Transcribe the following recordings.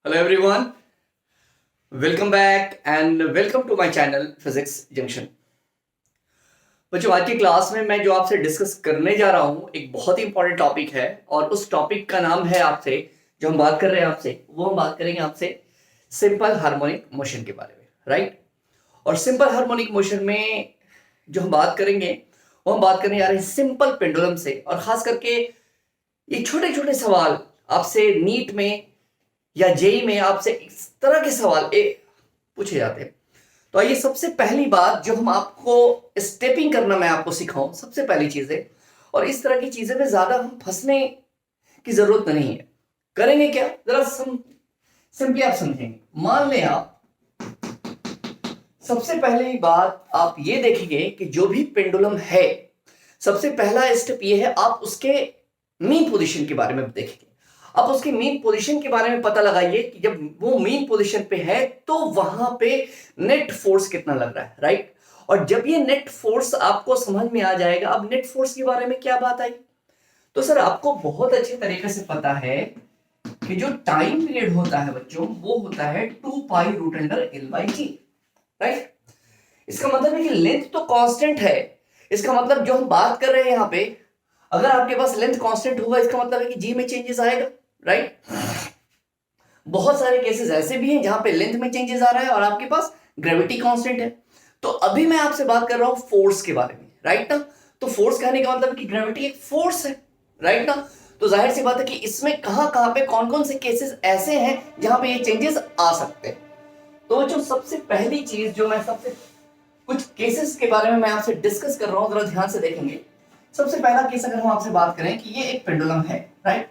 Hello everyone, welcome back and welcome to my channel Physics Junction। बच्चों आज की class में मैं जो आपसे डिस्कस करने जा रहा हूं एक बहुत ही इंपॉर्टेंट टॉपिक है और उस टॉपिक का नाम है आपसे जो हम बात कर रहे हैं आपसे वो हम बात करेंगे आपसे सिंपल हार्मोनिक मोशन के बारे में, राइट। और सिंपल हार्मोनिक मोशन में जो हम बात करेंगे वो हम बात करने जा रहे हैं सिंपल पेंडुलम से, और खास करके ये छोटे छोटे सवाल आपसे नीट में या जेई में आपसे इस तरह के सवाल पूछे जाते हैं। तो आइए सबसे पहली बात जो हम आपको स्टेपिंग करना मैं आपको सिखाऊं, सबसे पहली चीज है, और इस तरह की चीजें में ज्यादा हम फंसने की जरूरत नहीं है। करेंगे क्या, जरा सिंपली आप समझेंगे। मान लें आप सबसे पहली बात आप ये देखेंगे कि जो भी पेंडुलम है सबसे पहला स्टेप ये है आप उसके मीन पोजीशन के बारे में देखेंगे। आप उसकी मीन पोजीशन के बारे में पता लगाइए कि जब वो मीन पोजीशन पे है तो वहां पे नेट फोर्स कितना लग रहा है, राइट। और जब ये नेट फोर्स आपको समझ में आ जाएगा, अब नेट फोर्स के बारे में क्या बात आई, तो सर आपको बहुत अच्छे तरीके से पता है कि जो टाइम पीरियड होता है बच्चों वो होता है 2π√L/g, राइट। इसका मतलब है कि लेंथ तो कांस्टेंट है। इसका मतलब जो हम बात कर रहे हैं यहां पे, अगर आपके पास लेंथ कांस्टेंट होगा इसका मतलब है कि जी में चेंजेस आएगा, राइट। बहुत सारे केसेस ऐसे भी हैं जहां पे लेंथ में चेंजेस आ रहा है और आपके पास ग्रेविटी कांस्टेंट है। तो अभी मैं आपसे बात कर रहा हूं फोर्स के बारे में, राइट ना। तो फोर्स कहने का मतलब कि ग्रेविटी एक फोर्स है, राइट ना। तो जाहिर सी बात है कि इसमें कहां कहां पे कौन कौन से केसेस ऐसे हैं जहां पे ये चेंजेस आ सकते हैं। तो जो सबसे पहली चीज जो मैं सबसे कुछ केसेस के बारे में मैं आपसे डिस्कस कर रहा हूं, जरा ध्यान से देखेंगे। सबसे पहला केस अगर हम आपसे बात करें कि ये एक पेंडुलम है, राइट।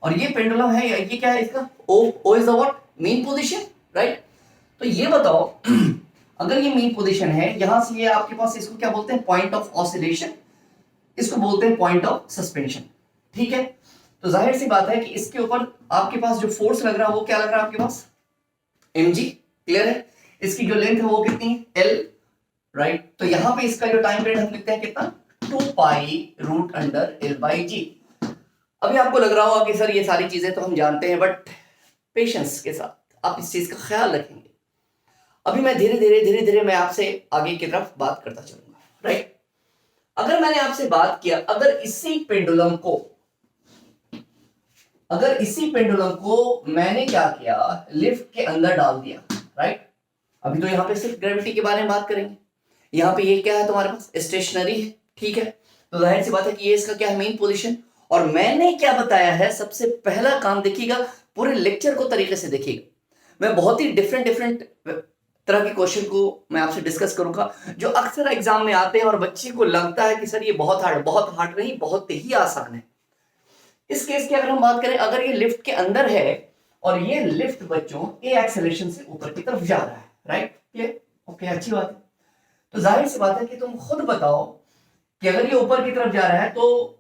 और ये पेंडुलम है, ये क्या है इसका O is the what mean position, right. तो ये बताओ अगर ये मीन पोजीशन है, यहां से ये आपके पास इसको क्या बोलते हैं, पॉइंट ऑफ ऑसिलेशन, इसको बोलते हैं पॉइंट ऑफ सस्पेंशन, ठीक है। तो जाहिर सी बात है कि इसके ऊपर आपके पास जो फोर्स लग रहा है वो क्या लग रहा है आपके पास, mg, क्लियर है। इसकी जो लेंथ है वो कितनी है, l, राइट। तो यहां पे इसका जो टाइम पीरियड हम लिखते हैं कितना, 2π√L/g। अभी आपको लग रहा होगा कि सर ये सारी चीजें तो हम जानते हैं, बट पेशेंस के साथ आप इस चीज का ख्याल रखेंगे। अभी मैं धीरे धीरे मैं आपसे आगे की तरफ बात करता चलूंगा, राइट। अगर मैंने आपसे बात किया, अगर इसी पेंडुलम को मैंने क्या किया, लिफ्ट के अंदर डाल दिया, राइट। अभी तो यहाँ पे सिर्फ ग्रेविटी के बारे में बात करेंगे। यहाँ पे ये क्या है तुम्हारे पास, स्टेशनरी है, ठीक है। तो जाहिर सी बात है कि ये इसका क्या है, मेन पोजीशन। और मैंने क्या बताया है, सबसे पहला काम देखिएगा, पूरे लेक्चर को तरीके से देखिएगा। मैं बहुत ही डिफरेंट तरह के क्वेश्चन को मैं आपसे डिस्कस करूंगा जो अक्सर एग्जाम में आते हैं और बच्चे को लगता है कि सर ये बहुत हार्ड नहीं, बहुत ही आसान है। इस केस की अगर हम बात करें, अगर ये लिफ्ट के अंदर है और ये लिफ्ट बच्चों ए एक्सेलरेशन से ऊपर की तरफ जा रहा है, राइट, ये ओके, अच्छी बात है। तो जाहिर सी बात है कि तुम खुद बताओ कि अगर ये ऊपर की तरफ जा रहा है तो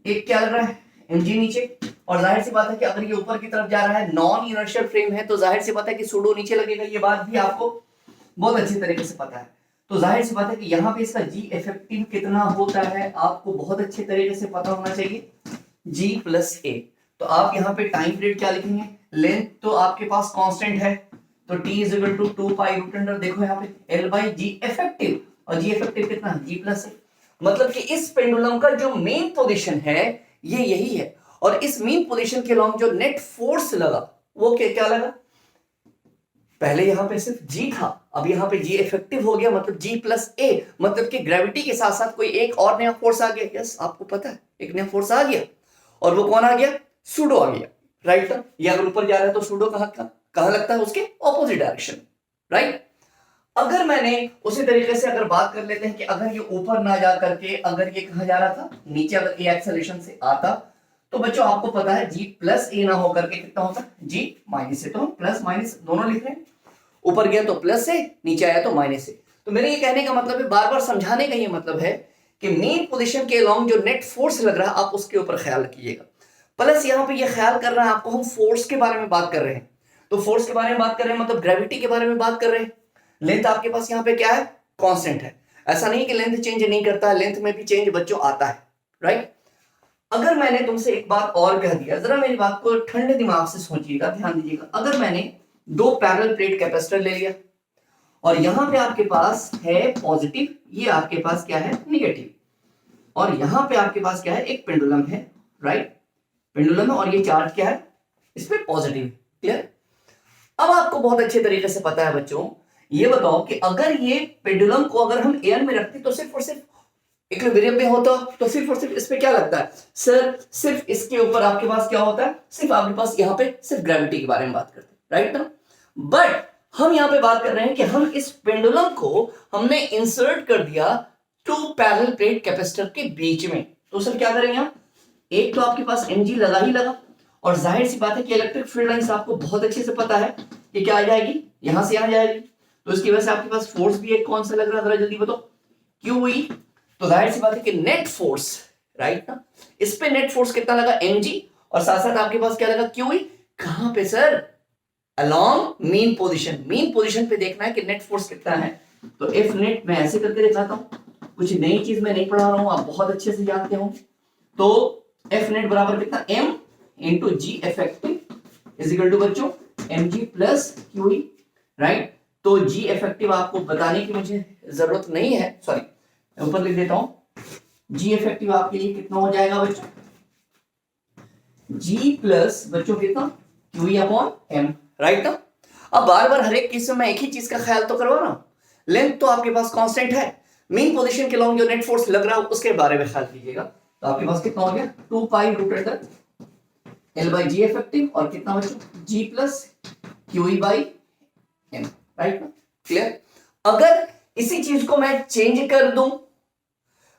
एक क्या लग रहा है, mg नीचे। और जाहिर सी बात है कि अगर ये ऊपर की तरफ जा रहा है, नॉन इनर्शियल फ्रेम है, तो जाहिर सी बात है कि सूडो नीचे लगेगा। ये बात भी आपको बहुत अच्छी तरीके से पता है। तो जाहिर सी बात है कि यहाँ पे इसका जी इफेक्टिव कितना होता है आपको बहुत अच्छे तरीके से पता होना चाहिए, g+a। तो आप यहाँ पे टाइम पीरियड क्या लिखेंगे, लेंथ तो आपके पास कांस्टेंट है, तो t इज इक्वल टू 2π√, देखो यहाँ पे L/g इफेक्टिव, और g इफेक्टिव कितना है, g+a। मतलब कि इस पेंडुलम का जो मेन पोजीशन है ये यही है, और इस मेन पोजीशन के लॉन्ग जो नेट फोर्स लगा वो क्या लगा, पहले यहां पे सिर्फ g था, अब यहां पे g इफेक्टिव हो गया, मतलब g+a। मतलब कि ग्रेविटी के साथ साथ कोई एक और नया फोर्स आ गया। यस, आपको पता है एक नया फोर्स आ गया, और वो कौन आ गया, सूडो आ गया, राइट। ये अगर ऊपर जा रहा है तो सूडो कहां लगता है, उसके ऑपोजिट डायरेक्शन, राइट। अगर मैंने उसी तरीके से अगर बात कर लेते हैं कि अगर ये ऊपर ना जा करके अगर ये कहां जा रहा था, नीचे, अगर ए एक्सेलरेशन से आता, तो बच्चों आपको पता है g+a ना होकर के कितना होता है, g-a। तो हम प्लस माइनस दोनों लिख रहे हैं, ऊपर गया तो प्लस से, नीचे आया तो माइनस से। तो मेरे ये कहने का मतलब है, बार बार समझाने का ये मतलब है कि मेन पोजीशन के अलोंग जो नेट फोर्स लग रहा है आप उसके ऊपर ख्याल रखिएगा। प्लस यहाँ पे ये ख्याल कर रहा है आपको, हम फोर्स के बारे में बात कर रहे हैं, तो फोर्स के बारे में बात कर रहे हैं मतलब ग्रेविटी के बारे में बात कर रहे हैं। लेंथ आपके पास यहाँ पे क्या है, कांस्टेंट है। ऐसा नहीं कि लेंथ चेंज नहीं करता है, लेंथ में भी चेंज बच्चों आता है, राइट। अगर मैंने तुमसे एक बात और कह दिया, जरा मेरी बात को ठंडे दिमाग से सोचिएगा, ध्यान दीजिएगा। अगर मैंने दो पैरेलल प्लेट कैपेसिटर ले लिया और यहां पे आपके पास है पॉजिटिव, ये आपके पास क्या है निगेटिव, और यहां पे आपके पास क्या है एक पेंडुलम है, राइट, पेंडुलम है, और ये चार्ज क्या है इस पे पॉजिटिव। क्लियर? अब आपको बहुत अच्छे तरीके से पता है बच्चों, ये बताओ कि अगर ये पेंडुलम को अगर हम एयर में रखते तो सिर्फ और सिर्फ इक्विलिब्रियम में होता, तो सिर्फ और सिर्फ इस पे क्या लगता है सर, सिर्फ इसके ऊपर आपके पास क्या होता है, सिर्फ आपके पास यहाँ पे सिर्फ ग्रेविटी के बारे में बात करते हैं, राइट ना। बट हम यहाँ पे बात कर रहे हैं कि हम इस पेंडुलम को हमने इंसर्ट कर दिया टू पैरेलल प्लेट कैपेसिटर के बीच में, तो सर क्या करेंगे हम, एक तो आपके पास mg लगा ही लगा, और जाहिर सी बात है कि इलेक्ट्रिक फील्ड लाइंस आपको बहुत अच्छे से पता है कि क्या आ जाएगी, यहां से यहां जाएगी, तो इसकी वजह से आपके पास फोर्स भी एक कौन सा लग रहा है, जरा जल्दी बताओ, QE। तो जाहिर सी बात है कि नेट फोर्स, राइट ना, इस पे नेट फोर्स कितना लगा mg, और साथ साथ आपके पास क्या लगा QE, कहां पे sir, along mean position, mean position पे देखना है कि नेट फोर्स कितना है। तो F नेट मैं ऐसे करके दिखाता हूं, कुछ नई चीज मैं नहीं पढ़ा रहा हूं, आप बहुत अच्छे से जानते हो। तो F नेट बराबर कितना, m into g effective is equal to बच्चों mg प्लस QE, राइट। तो जी इफेक्टिव आपको बताने की मुझे जरूरत नहीं है, सॉरी ऊपर लिख देता हूं, जी इफेक्टिव आपके लिए कितना हो जाएगा बच्चों, जी प्लस बच्चों कितना QE अपॉन m, राइट ना। अब बार बार हर एक केस में मैं एक ही चीज का ख्याल तो करवा रहा हूं, लेंथ तो आपके पास कांस्टेंट है, मेन पोजीशन के लॉन्ग जो नेट फोर्स लग रहा है उसके बारे में ख्याल कीजिएगा। तो आपके पास कितना हो गया 2 pi root under L by g effective, और कितना बच्चों G plus QE by m, right ना। क्लियर? अगर इसी चीज को मैं चेंज कर दूं,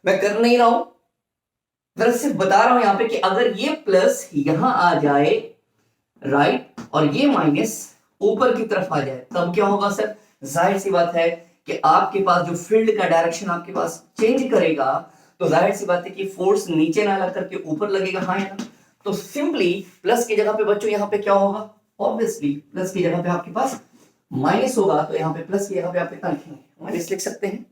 मैं कर नहीं रहा हूं, जरा सिर्फ बता रहा हूं यहां पे कि अगर ये प्लस यहां आ जाए, राइट, और ये माइनस ऊपर की तरफ आ जाए, तब क्या होगा सर, जाहिर सी बात है कि आपके पास जो फील्ड का डायरेक्शन आपके पास चेंज करेगा, तो जाहिर सी बात है कि फोर्स नीचे ना लग करके ऊपर लगेगा, हाँ या ना। तो सिंपली प्लस की जगह पे बच्चों यहाँ पे क्या होगा, ऑब्वियसली प्लस की जगह पे आपके पास माइनस होगा, तो यहाँ पे प्लस की जगह पे आप कितना लिखेंगे, माइनस लिख सकते हैं,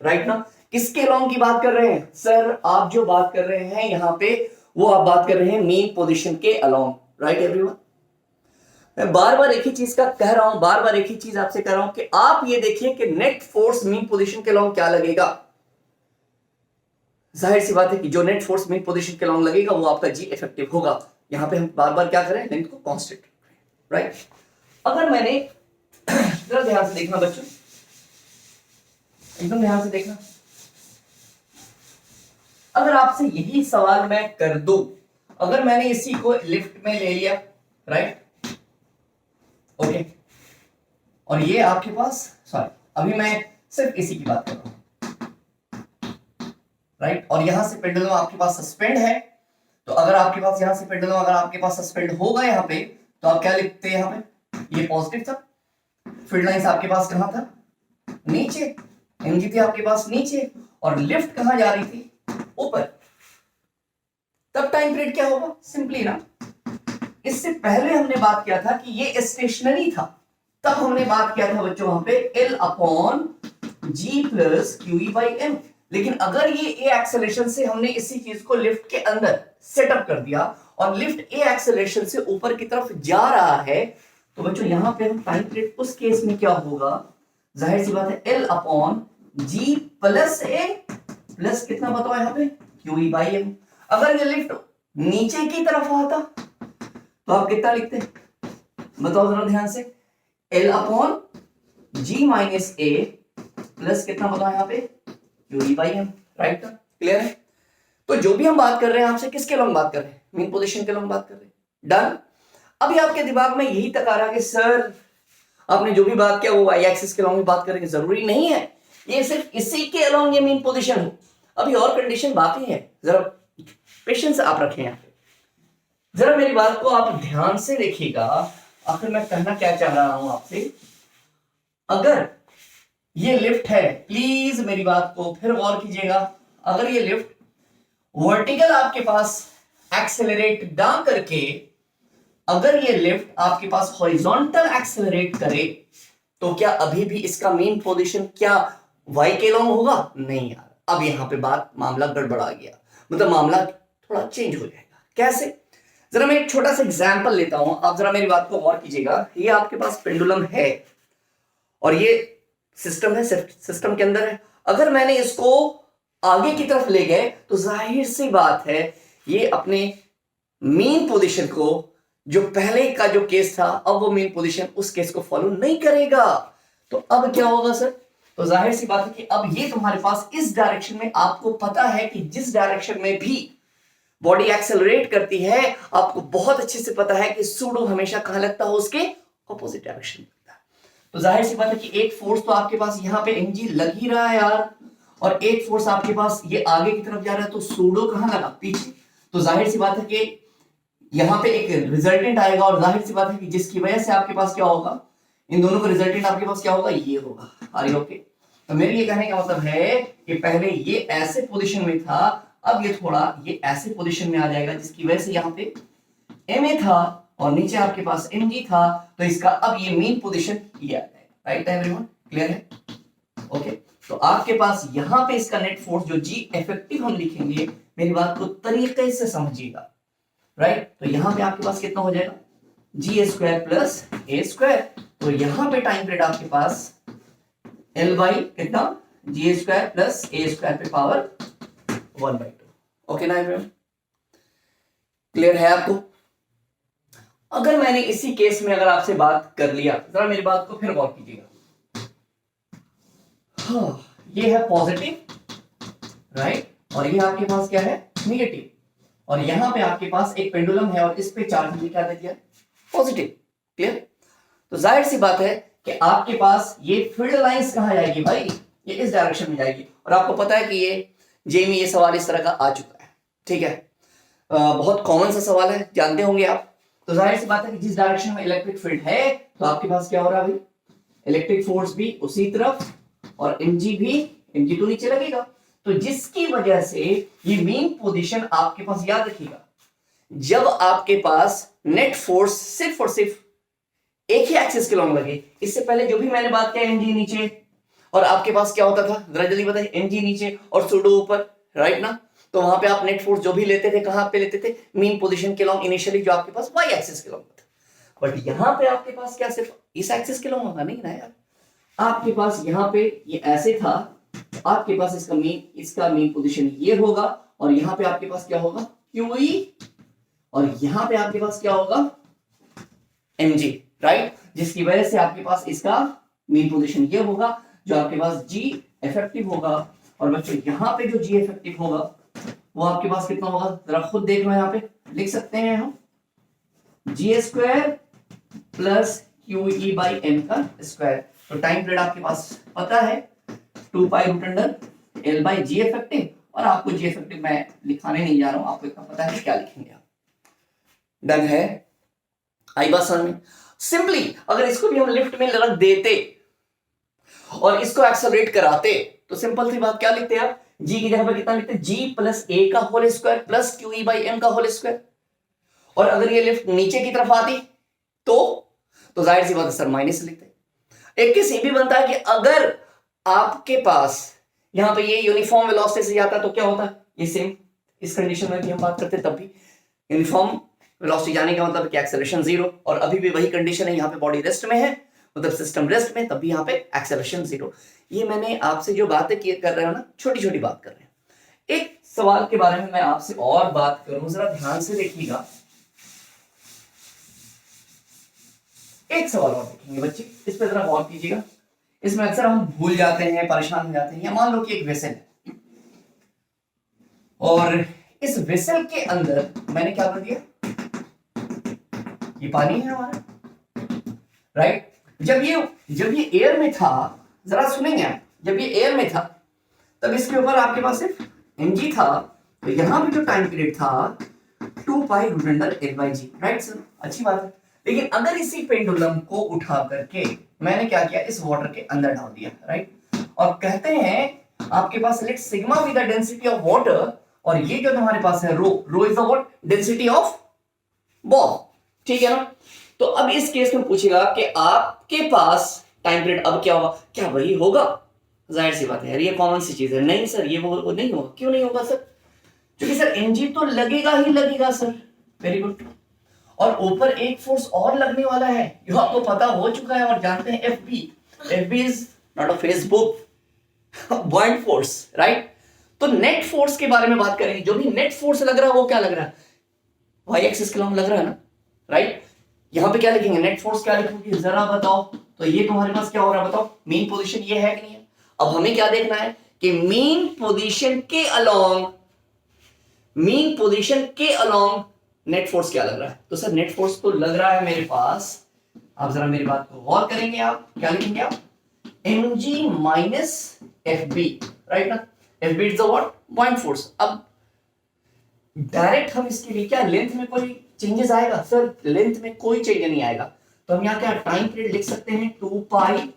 राइट ना। किसके अलोंग की बात कर रहे हैं सर, आप जो बात कर रहे हैं यहाँ पे वो आप बात कर रहे हैं मेन पोजीशन के अलोंग, राइट एवरीवन। मैं बार बार एक ही चीज का कह रहा हूं, बार बार एक ही चीज आपसे कह रहा हूं कि आप ये देखिए कि नेट फोर्स मेन पोजीशन के अलोंग क्या लगेगा। जाहिर सी बात है कि जो नेट फोर्स मेन पोजीशन के अलोंग लगेगा वो आपका जी इफेक्टिव होगा। यहां पे हम बार बार क्या करें, लेंथ को कांस्टेंट, राइट। अगर मैंने जरा ध्यान से देखना बच्चों, एकदम ध्यान से देखना, अगर आपसे यही सवाल मैं कर दूं, अगर मैंने इसी को लिफ्ट में ले लिया, राइट, ओके, और ये आपके पास, सॉरी अभी मैं सिर्फ इसी की बात कर रहा हूं, राइट, और यहां से पेंडुलम आपके पास सस्पेंड है, तो अगर आपके पास यहां से पेंडुलम अगर आपके पास सस्पेंड होगा यहां पे, तो आप क्या लिखते हैं, यहां पे ये पॉजिटिव था, फील्ड लाइंस आपके पास कहां था, नीचे, mg थी आपके पास नीचे, और लिफ्ट कहां जा रही थी, ऊपर, तब टाइम पीरियड क्या होगा, सिंपली ना, इससे पहले हमने बात किया था कि ये स्टेशनरी था, तब हमने बात किया था बच्चों वहां पे L upon G plus QE by m। लेकिन अगर ये a एक्सेलरेशन से हमने इसी चीज को लिफ्ट के अंदर सेटअप कर दिया और लिफ्ट a एक्सेलरेशन से ऊपर की तरफ जा रहा है, तो बच्चों यहां पे हम टाइम पीरियड उस केस में क्या होगा, जाहिर सी बात है L upon G plus a plus कितना बताओ यहां पे QE बाई m। अगर ये लिफ्ट नीचे की तरफ आता तो आप कितना लिखते हैं, बताओ जरा ध्यान से, L upon G minus a plus कितना बताओ यहाँ पे QE by m, right. Clear है? तो जो भी हम बात कर रहे हैं आपसे किसके अलोंग बात कर रहे हैं, मेन पोजीशन के अलोंग बात कर रहे हैं, डन। अभी आपके दिमाग में यही तक आ रहा है कि सर आपने जो भी बात किया वो y एक्सिस के अलोंग बात करेंगे, जरूरी नहीं है ये सिर्फ इसी के अलोंग ये मेन पोजीशन हो, अभी और कंडीशन बाकी है, जरा पेशेंस आप रखें यहाँ पे, जरा मेरी बात को आप ध्यान से देखिएगा, आखिर मैं कहना क्या चाह रहा हूं आपसे। अगर ये लिफ्ट है, प्लीज मेरी बात को फिर गौर कीजिएगा, अगर ये लिफ्ट वर्टिकल आपके पास एक्सेलरेट ना करके, अगर ये लिफ्ट आपके पास हॉरिजॉन्टल एक्सेलरेट करे, तो क्या अभी भी इसका मेन पोजीशन क्या y के लॉन्ग होगा, नहीं यार, अब यहां पे बात मामला गड़बड़ा गया, मतलब मामला थोड़ा चेंज हो जाएगा। कैसे? जरा मैं एक छोटा सा एग्जांपल लेता हूं, आप जरा मेरी बात को गौर कीजिएगा। ये आपके पास पेंडुलम है और ये सिस्टम है, सिस्टम के अंदर है। अगर मैंने इसको आगे की तरफ ले गए तो जाहिर सी बात है ये अपने मेन पोजीशन को, जो पहले का जो केस था, अब वो मेन पोजीशन उस केस को फॉलो नहीं करेगा। तो अब क्या होगा सर? तो जाहिर सी बात है कि अब ये तुम्हारे पास इस डायरेक्शन में, आपको पता है कि जिस डायरेक्शन में भी बॉडी एक्सेलरेट करती है, आपको बहुत अच्छे से पता है कि सूडो हमेशा कहां लगता है? उसके ऑपोजिट डायरेक्शन में लगता है। तो जाहिर सी बात है कि एक फोर्स तो आपके पास यहां पे mg लग ही रहा है यार, और एक फोर्स आपके पास ये आगे की तरफ जा रहा है, तो सूडो कहां लगा? पीछे। तो जाहिर सी बात है कि यहां पे एक रिजल्टेंट आएगा, और जाहिर सी बात है कि जिसकी वजह से आपके पास क्या होगा? इन दोनों का रिजल्टेंट आपके पास क्या होगा? ये होगा। Are you okay? तो मेरे ये कहने का मतलब है कि पहले ये ऐसे पोजीशन में था, अब ये थोड़ा ये ऐसे पोजीशन में आ जाएगा, जिसकी वजह से यहाँ पे ma था और नीचे आपके पास mg था, तो इसका अब ये मेन पोजीशन ये आ जाएगा। Right everyone? क्लियर है? ओके। तो आपके पास यहाँ पे इसका नेट फोर्स जो g इफेक्टिव हम लिखेंगे, मेरी बात को तरीके से समझिएगा। राइट? तो यहाँ पे आपके पास कितना हो जाएगा? g square plus a square. तो यहाँ पे टाइम पीरियड आपके पास L बाई कितना? g square plus a square पे पावर 1/2। ओके ना एवरीवन? क्लियर है आपको? अगर मैंने इसी केस में अगर आपसे बात कर लिया, जरा मेरी बात को फिर गौर कीजिएगा। हाँ, ये है पॉजिटिव, राइट, और ये आपके पास क्या है? नेगेटिव। और यहां पे आपके पास एक पेंडुलम है और इस पे चार्ज हमने क्या दे दिया? पॉजिटिव। क्लियर? तो जाहिर सी बात है कि आपके पास ये फील्ड लाइंस कहां जाएगी भाई? ये इस डायरेक्शन में जाएगी। और आपको पता है कि ये जे में ये सवाल इस तरह का आ चुका है। ठीक है, बहुत कॉमन सा सवाल है, जानते होंगे आप। तो जाहिर सी बात है कि जिस डायरेक्शन में इलेक्ट्रिक फील्ड है, तो आपके पास क्या हो रहा है भाई? इलेक्ट्रिक फोर्स भी उसी तरफ, और mg भी, mg तो नीचे लगेगा। तो जिसकी वजह से ये मेन पोजीशन आपके पास, याद रखिएगा, जब आपके पास नेट फोर्स सिर्फ और सिर्फ एक ही एक्सिस के लॉन्ग लगे, इससे पहले जो भी मैंने बात किया mg नीचे, और आपके पास क्या होता था? जरा जल्दी बताइए। mg नीचे और सूडो ऊपर, राइट ना? तो वहां पे आप नेट फोर्स जो भी लेते थे, कहां पे लेते थे? मेन पोजीशन के लॉन्ग, इनिशियली जो आपके पास y एक्सिस के लॉन्ग था। बट यहां पे आपके पास क्या सिर्फ इस एक्सिस के लॉन्ग होगा? नहीं ना यार, आपके पास यहां पे ये ऐसे था, आपके पास इसका मेन पोजीशन ये होगा, और यहां पे आपके पास क्या होगा? QE, और यहां पे आपके पास क्या होगा? mg, राइट, जिसकी वजह से आपके पास इसका मेन पोजीशन ये होगा, जो आपके पास g इफेक्टिव होगा। और बच्चों यहां पे जो g इफेक्टिव होगा वो आपके पास कितना होगा? जरा खुद देख लो, यहां पे लिख सकते हैं हम g square plus QE by m का स्क्वायर। तो टाइम पीरियड आपके पास पता है 2 pi root under L by g effective, और आपको g इफेक्टिव मैं लिखाने नहीं जा रहा हूं, आपको इतना पता है क्या लिखेंगे आप। डन है? आई बात समझ में? सिंपली अगर इसको भी हम लिफ्ट में रख देते और इसको एक्सेलरेट कराते, तो सिंपल सी बात क्या लिखते हैं आप? g की जगह पर कितना लिखते हैं? g प्लस a का whole square plus QE by m का होल स्क्वायर। और अगर ये लिफ्ट नीचे की तरफ आती तो जाहिर सी बात है सर माइनस लिखते हैं। एक केस ये भी बनता है कि अगर आपके पास यहां पे ये यूनिफॉर्म वेलोसिटी से जाता तो क्या होता? ये सेम, इस कंडीशन में भी हम बात करते तब भी यूनिफॉर्म वेलोसिटी जाने का मतलब कि एक्सेलरेशन 0, और अभी भी वही कंडीशन है, यहाँ पे बॉडी रेस्ट में है, मतलब सिस्टम रेस्ट में, तब भी यहाँ पे एक्सेलरेशन 0। ये मैंने आपसे जो बातें कर रहे हो ना, छोटी छोटी बात कर रहे हैं। एक सवाल के बारे में मैं आपसे और बात करूं, जरा ध्यान से देखिएगा। एक सवाल और देखेंगे बच्चे, इस पर जरा गौर कीजिएगा। इसमें अक्सर हम भूल जाते हैं, परेशान हो जाते हैं। या मान लो कि एक वेसल है, और इस वेसल के अंदर मैंने क्या कर दिया? ये पानी है हमारा, राइट। जब ये एयर में था, जरा सुनेंगे आप, जब ये एयर में था तब इसके ऊपर आपके पास सिर्फ mg था, तो यहां पे जो टाइम पीरियड था 2 pi root under L by g, right sir? अच्छी बात है। लेकिन अगर इसी पेंडुलम को उठा करके मैंने क्या किया? इस वाटर के अंदर डाल दिया, राइट, और कहते हैं आपके पास let sigma be the density of water, और ये जो हमारे पास है rho is the what? Density of ball, ठीक है ना? तो अब इस केस में पूछेगा कि आपके पास टाइम पीरियड अब क्या होगा? क्या वही होगा? जाहिर सी बात है यार, ये कॉमन सी चीज है। नहीं सर, ये वो नहीं होगा। क्यों नहीं होगा सर? क्योंकि सर mg तो लगेगा ही लगेगा सर, वेरी गुड। और ऊपर एक फोर्स और लगने वाला है, जो आपको पता हो चुका है और जानते हैं, FB is not a Facebook point force, right. तो नेट फोर्स के बारे में बात करेंगे, जो भी नेट फोर्स लग रहा है वो क्या लग रहा है, वाई एक्सिस के लग रहा है ना, राइट। यहां पे क्या लिखेंगे, नेट फोर्स क्या लिखोगे जरा बताओ। तो ये तुम्हारे पास क्या हो रहा है बताओ, मेन पोजीशन ये है कि नहीं है। अब हमें क्या देखना है कि मेन पोजीशन के अलोंग नेट फोर्स क्या लग रहा है। तो सर नेट फोर्स तो लग रहा है मेरे पास, आप जरा मेरी बात को गौर करेंगे, आप क्या लिखेंगे, आप mg माइनस fb, राइट ना। fb is the what, point force. अब डायरेक्ट हम इसके लिए क्या लेंथ में कोई चेंजेस आएगा, सर लेंथ में कोई चेंज नहीं आएगा। तो हम यहाँ क्या टाइम पीरियड लिख सकते हैं, 2 pi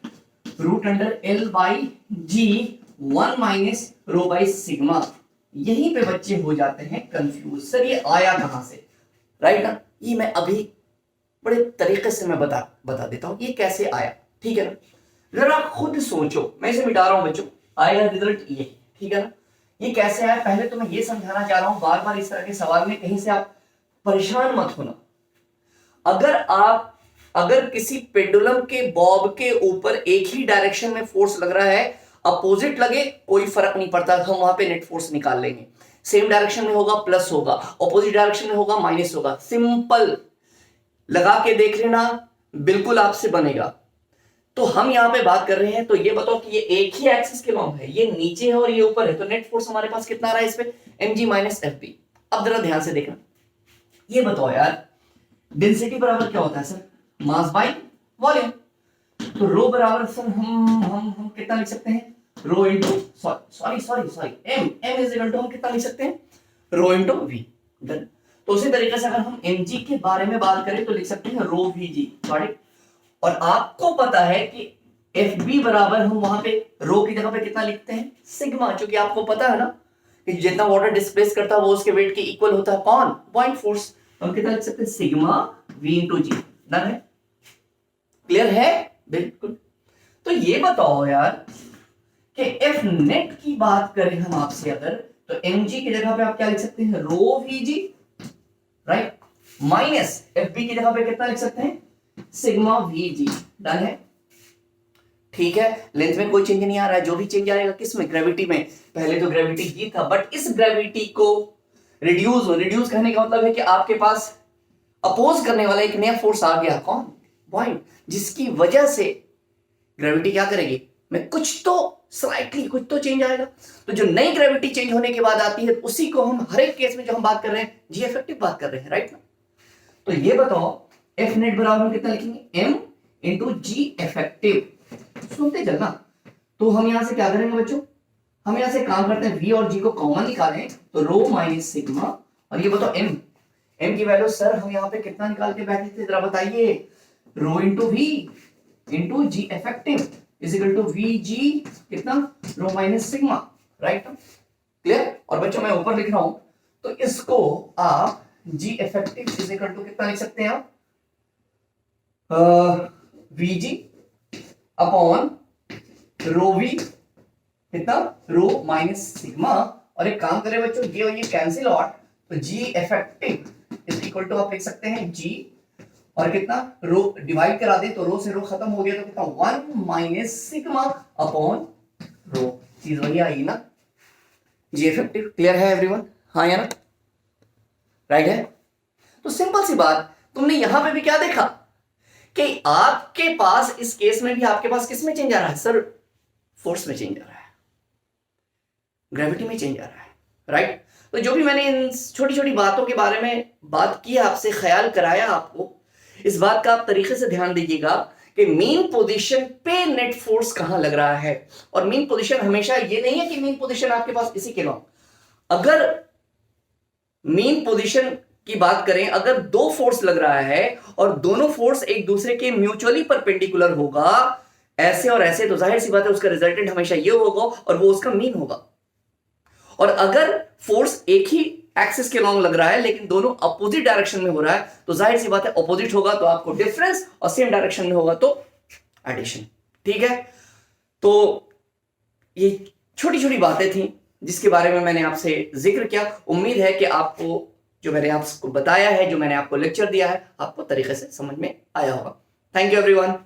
root under L by g 1 minus rho by sigma. यहीं पे बच्चे हो जाते हैं कंफ्यूज, सर ये आया कहां से, राइट ना। ये मैं अभी बड़े तरीके से मैं बता देता हूं ये कैसे आया, ठीक है ना। जरा खुद सोचो, मैं इसे मिटा रहा हूं बच्चों, आएगा रिजल्ट ये, ठीक है ना। ये कैसे आया, पहले तो मैं ये समझाना चाह रहा हूं, बार बार इस तरह के सवाल में कहीं से आप परेशान मत होना। अगर किसी पेंडुलम के बॉब के ऊपर एक ही डायरेक्शन में फोर्स लग रहा है, अपोजिट लगे कोई फर्क नहीं पड़ता, हम वहां पे नेट फोर्स निकाल लेंगे। सेम डायरेक्शन में होगा प्लस होगा, अपोजिट डायरेक्शन में होगा माइनस होगा, सिंपल, लगा के देख लेना, बिल्कुल आपसे बनेगा। तो हम यहां पे बात कर रहे हैं, तो ये बताओ कि ये एक ही एक्सिस के लॉन्ग है, ये नीचे है और ये ऊपर है, तो नेट फोर्स हमारे पास कितना आ रहा है इस पे, mg माइनस fb। अब जरा ध्यान से देखना, ये बताओ यार डेंसिटी बराबर क्या होता है सर, मास बाय वॉल्यूम। तो रो बराबर सर हम कितना लिख सकते हैं, rho into sorry m is equal to हम कितना लिख सकते हैं, रो इंटू v। डन। तो उसी तरीके से अगर हम mg के बारे में बात करें तो लिख सकते हैं रो vg, सॉरी। और आपको पता है कि FB बराबर हम वहां पे रो की जगह पे कितना लिखते हैं, सिग्मा, क्योंकि आपको पता है ना कि जितना वाटर डिस्प्लेस करता है वो उसके वेट के इक्वल होता है, कौन, पॉइंट फोर्स। हम कितना लिख सकते हैं, सिग्मा V इंटू जी। डन है, क्लियर है, बिल्कुल। तो ये बताओ यार कि F नेट की बात करें हम आपसे अगर, तो mg की जगह पे आप क्या लिख सकते हैं, रो vg, राइट, माइनस FB की जगह पे कितना लिख सकते हैं, सिग्मा vg। डन है, ठीक है। लेंथ में कोई चेंज नहीं आ रहा है, जो भी चेंज आएगा किसमें, ग्रेविटी में। पहले तो ग्रेविटी जी था, बट इस ग्रेविटी को रिड्यूस करने का मतलब है कि आपके पास अपोज करने वाला एक नया फोर्स आ गया, कौन, पॉइंट, जिसकी वजह से ग्रेविटी क्या करेगी, मैं कुछ तो स्लाइटली कुछ तो चेंज आएगा। तो जो नई ग्रेविटी चेंज होने के बाद आती है, उसी को हम हर एक केस में जो हम बात कर रहे हैं जी इफेक्टिव बात कर रहे हैं, राइट ना। तो ये बताओ एफ नेट बराबर हम कितना लिखेंगे, m इंटू जी इफेक्टिव। सुनते चलना। तो हम यहां से क्या करेंगे बच्चों, हम यहां से काम करते हैं, v और g को कॉमन निकालें तो रो माइनस सिग्मा, और ये बताओ m की वैल्यू सर हम यहां पे कितना निकाल के बैठे थे, जरा बताइए, rho into v into g effective is equal to v g कितना, rho minus sigma, right, clear. और बच्चों मैं ऊपर लिख रहा हूं, तो इसको आप g effective is equal to कितना लिख सकते हैं आप, V g upon rho V कितना, रो माइनस सिग्मा। और एक काम करें बच्चों, ये और ये कैंसिल आउट, तो g effective is equal to आप लिख सकते हैं जी, और कितना, रो डिवाइड करा दे तो रो से रो खत्म हो गया, तो कितना 1 माइनस सिग्मा अपॉन रो, चीज वही आएगी ना, जी इफेक्टिव। क्लियर है एवरीवन, हाँ या ना, राइट है। तो सिंपल सी बात, तुमने यहां पे भी क्या देखा कि आपके पास इस केस में भी आपके पास किस में चेंज आ रहा है सर, फोर्स में चेंज आ रहा है, ग्रेविटी में चेंज आ रहा है, राइट। तो जो भी मैंने इन छोटी छोटी बातों के बारे में बात की, आपसे ख्याल कराया आपको, इस बात का आप तरीके से ध्यान दीजिएगा कि मेन पोजीशन पे नेट फोर्स कहां लग रहा है। और मेन पोजीशन हमेशा ये नहीं है कि मेन पोजीशन आपके पास इसी के लॉन्ग, अगर मेन पोजीशन की बात करें, अगर दो फोर्स लग रहा है और दोनों फोर्स एक दूसरे के म्यूचुअली परपेंडिकुलर होगा, ऐसे और ऐसे, तो जाहिर सी बात है उसका रिजल्टेंट हमेशा ये होगा और वो उसका मीन होगा। और अगर फोर्स एक ही एक्सिस के लॉन्ग लग रहा है लेकिन दोनों अपोजिट डायरेक्शन में हो रहा है, तो जाहिर सी बात है अपोजिट होगा तो आपको डिफरेंस, और सेम डायरेक्शन में होगा तो एडिशन, ठीक है। तो ये छोटी छोटी बातें थी जिसके बारे में मैंने आपसे जिक्र किया। उम्मीद है कि आपको जो मैंने आपको बताया है, जो मैंने आपको लेक्चर दिया है, आपको तरीके से समझ में आया होगा। Thank you everyone.